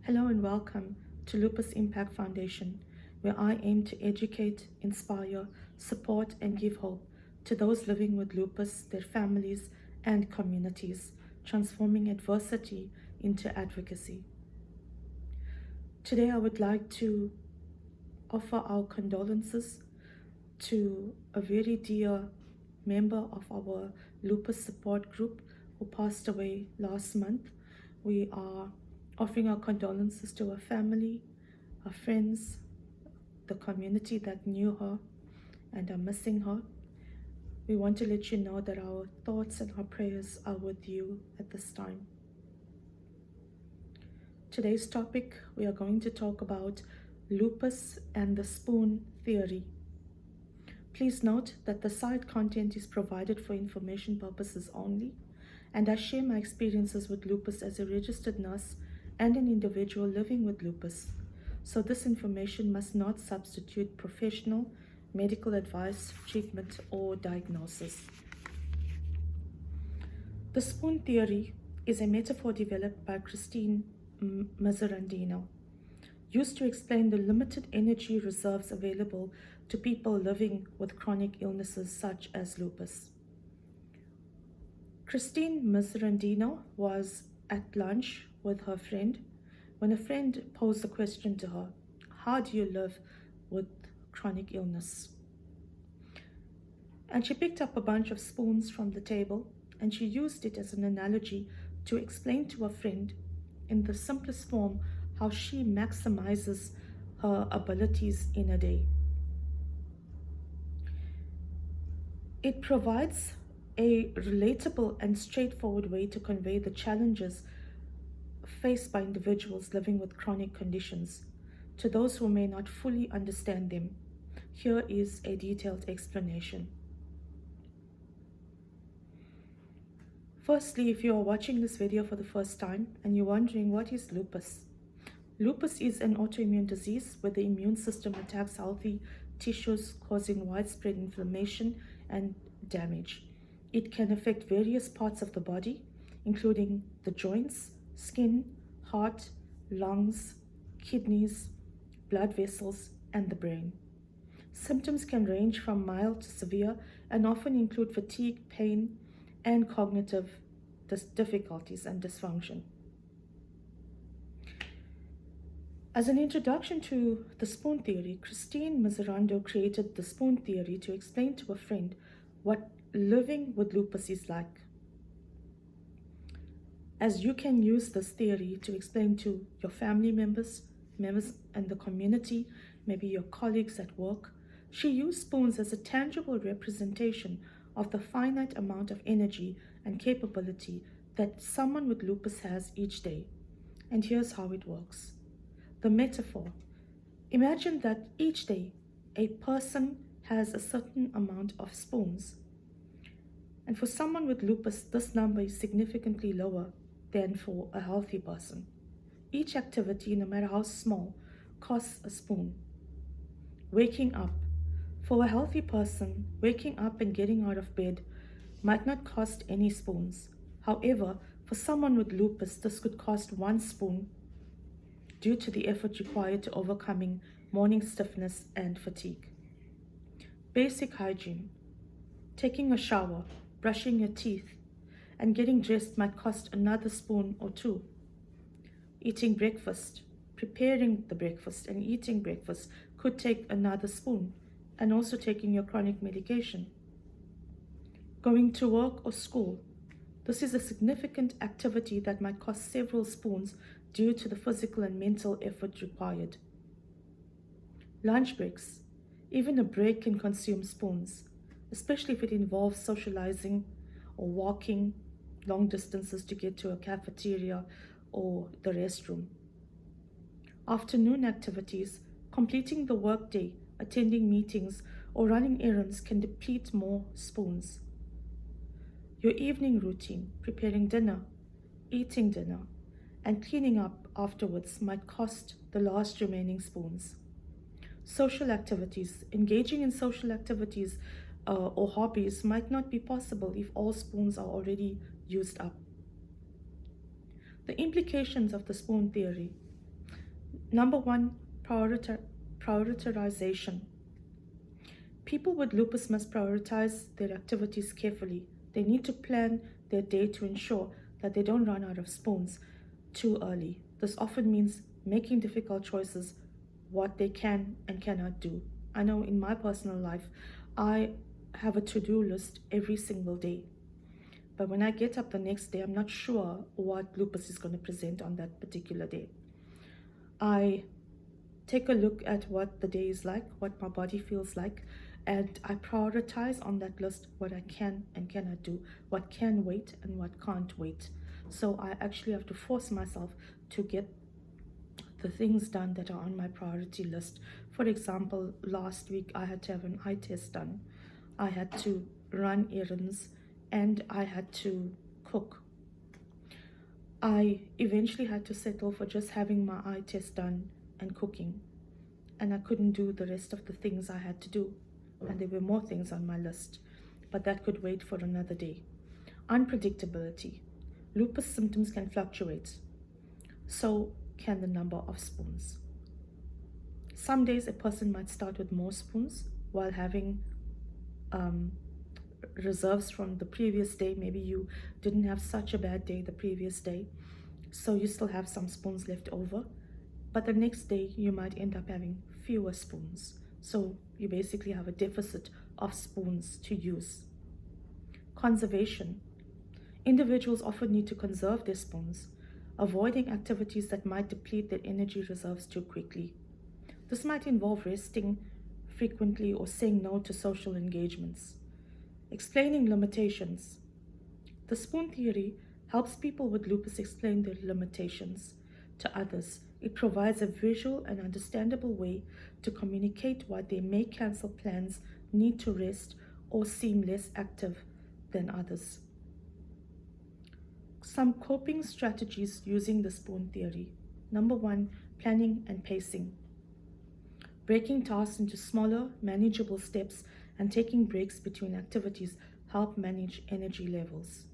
Hello and welcome to Lupus Impact Foundation, where I aim to educate, inspire, support, and give hope to those living with lupus, their families, and communities, transforming adversity into advocacy. Today, I would like to offer our condolences to a very dear member of our lupus support group who passed away last month. We are offering our condolences to her family, her friends, the community that knew her and are missing her. We want to let you know that our thoughts and our prayers are with you at this time. Today's topic, we are going to talk about lupus and the spoon theory. Please note that the site content is provided for information purposes only, and I share my experiences with lupus as a registered nurse and an individual living with lupus. So this information must not substitute professional medical advice, treatment, or diagnosis. The spoon theory is a metaphor developed by Christine Mazzarandino, used to explain the limited energy reserves available to people living with chronic illnesses such as lupus. Christine Mazzarandino was at lunch with her friend when a friend posed the question to her, "How do you live with chronic illness?" And she picked up a bunch of spoons from the table and she used it as an analogy to explain to her friend in the simplest form how she maximizes her abilities in a day. It provides a relatable and straightforward way to convey the challenges faced by individuals living with chronic conditions to those who may not fully understand them. Here is a detailed explanation. Firstly, if you are watching this video for the first time and you're wondering what is lupus, lupus is an autoimmune disease where the immune system attacks healthy tissues, causing widespread inflammation and damage. It can affect various parts of the body, including the joints, skin, heart, lungs, kidneys, blood vessels, and the brain. Symptoms can range from mild to severe and often include fatigue, pain, and cognitive difficulties and dysfunction. As an introduction to the spoon theory, Christine Mazzarandino created the spoon theory to explain to a friend what living with lupus is like. As you can use this theory to explain to your family members in the community, maybe your colleagues at work, she used spoons as a tangible representation of the finite amount of energy and capability that someone with lupus has each day. And here's how it works. The metaphor. Imagine that each day a person has a certain amount of spoons. And for someone with lupus, this number is significantly lower than for a healthy person. Each activity, no matter how small, costs a spoon. Waking up. For a healthy person, waking up and getting out of bed might not cost any spoons. However, for someone with lupus, this could cost 1 spoon due to the effort required to overcoming morning stiffness and fatigue. Basic hygiene. Taking a shower, brushing your teeth, and getting dressed might cost another spoon or 2. Eating breakfast, preparing the breakfast and eating breakfast could take another spoon, and also taking your chronic medication. Going to work or school. This is a significant activity that might cost several spoons due to the physical and mental effort required. Lunch breaks. Even a break can consume spoons, especially if it involves socializing or walking long distances to get to a cafeteria or the restroom. Afternoon activities, completing the workday, attending meetings, or running errands can deplete more spoons. Your evening routine, preparing dinner, eating dinner, and cleaning up afterwards might cost the last remaining spoons. Social activities, engaging in social activities or hobbies might not be possible if all spoons are already used up. The implications of the spoon theory. Number one, prioritization. People with lupus must prioritize their activities carefully. They need to plan their day to ensure that they don't run out of spoons too early. This often means making difficult choices what they can and cannot do. I know in my personal life, I have a to do list every single day. But when I get up the next day, I'm not sure what lupus is going to present on that particular day. I take a look at what the day is like, what my body feels like, and I prioritize on that list what I can and cannot do, what can wait and what can't wait. So I actually have to force myself to get the things done that are on my priority list. For example, last week I had to have an eye test done. I had to run errands and I had to cook. I eventually had to settle for just having my eye test done and cooking, and I couldn't do the rest of the things I had to do, and there were more things on my list, but that could wait for another day. Unpredictability. Lupus symptoms can fluctuate, so can the number of spoons. Some days a person might start with more spoons while having reserves from the previous day. Maybe you didn't have such a bad day the previous day, so you still have some spoons left over, but the next day you might end up having fewer spoons, so you basically have a deficit of spoons to use. Conservation. Individuals often need to conserve their spoons, avoiding activities that might deplete their energy reserves too quickly. This might involve resting frequently or saying no to social engagements. Explaining limitations. The spoon theory helps people with lupus explain their limitations to others. It provides a visual and understandable way to communicate why they may cancel plans, need to rest, or seem less active than others. Some coping strategies using the spoon theory. Number one, planning and pacing. Breaking tasks into smaller, manageable steps and taking breaks between activities help manage energy levels.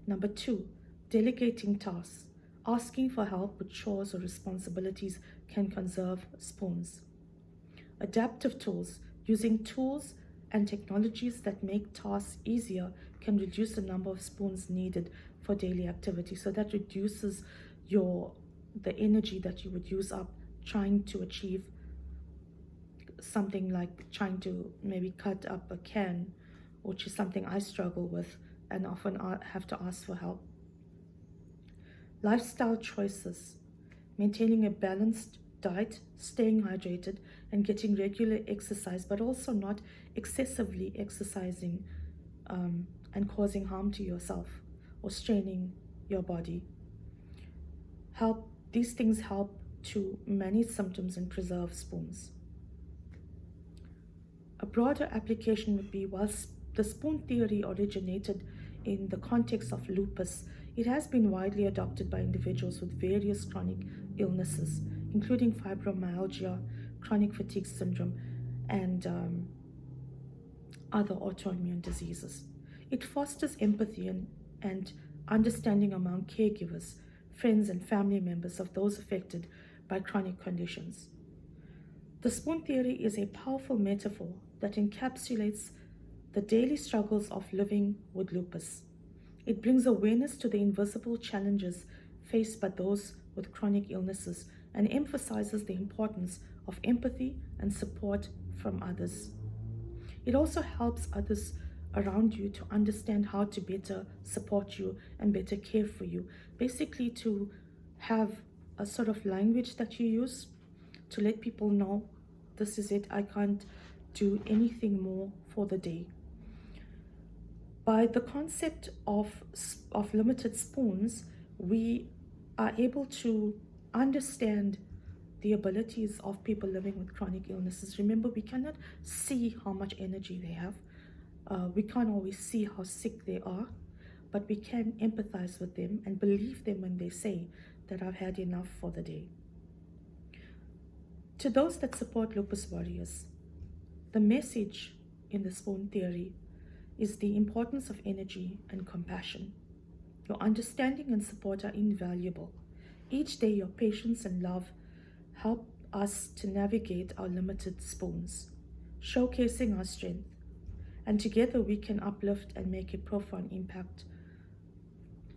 Number two, delegating tasks. Asking for help with chores or responsibilities can conserve spoons. Adaptive tools. Using tools and technologies that make tasks easier can reduce the number of spoons needed for daily activity. So that reduces the energy that you would use up trying to achieve something like trying to maybe cut up a can, which is something I struggle with and often have to ask for help. Lifestyle choices. Maintaining a balanced diet, staying hydrated, and getting regular exercise, but also not excessively exercising and causing harm to yourself or straining your body. These things help to manage symptoms and preserve spoons. A broader application would be, whilst the spoon theory originated in the context of lupus, it has been widely adopted by individuals with various chronic illnesses, including fibromyalgia, chronic fatigue syndrome, and other autoimmune diseases. It fosters empathy and understanding among caregivers, friends, and family members of those affected by chronic conditions. The spoon theory is a powerful metaphor that encapsulates the daily struggles of living with lupus. It brings awareness to the invisible challenges faced by those with chronic illnesses and emphasizes the importance of empathy and support from others. It also helps others around you to understand how to better support you and better care for you. Basically, to have a sort of language that you use to let people know, this is it, I can't do anything more for the day. By the concept of limited spoons, we are able to understand the abilities of people living with chronic illnesses. Remember, we cannot see how much energy they have. We can't always see how sick they are, but we can empathize with them and believe them when they say that I've had enough for the day. To those that support lupus warriors, the message in the spoon theory is the importance of energy and compassion. Your understanding and support are invaluable. Each day, your patience and love help us to navigate our limited spoons, showcasing our strength. And together we can uplift and make a profound impact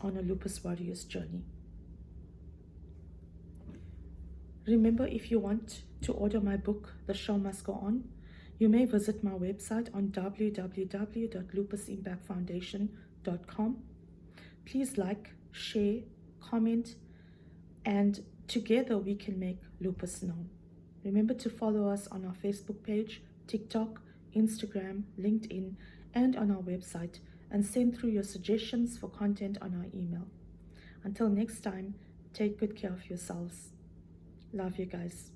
on a lupus warrior's journey. Remember, if you want to order my book, The Show Must Go On, you may visit my website on www.lupusimpactfoundation.com. Please like, share, comment, and together we can make lupus known. Remember to follow us on our Facebook page, TikTok, Instagram, LinkedIn, and on our website, and send through your suggestions for content on our email. Until next time, take good care of yourselves. Love you guys.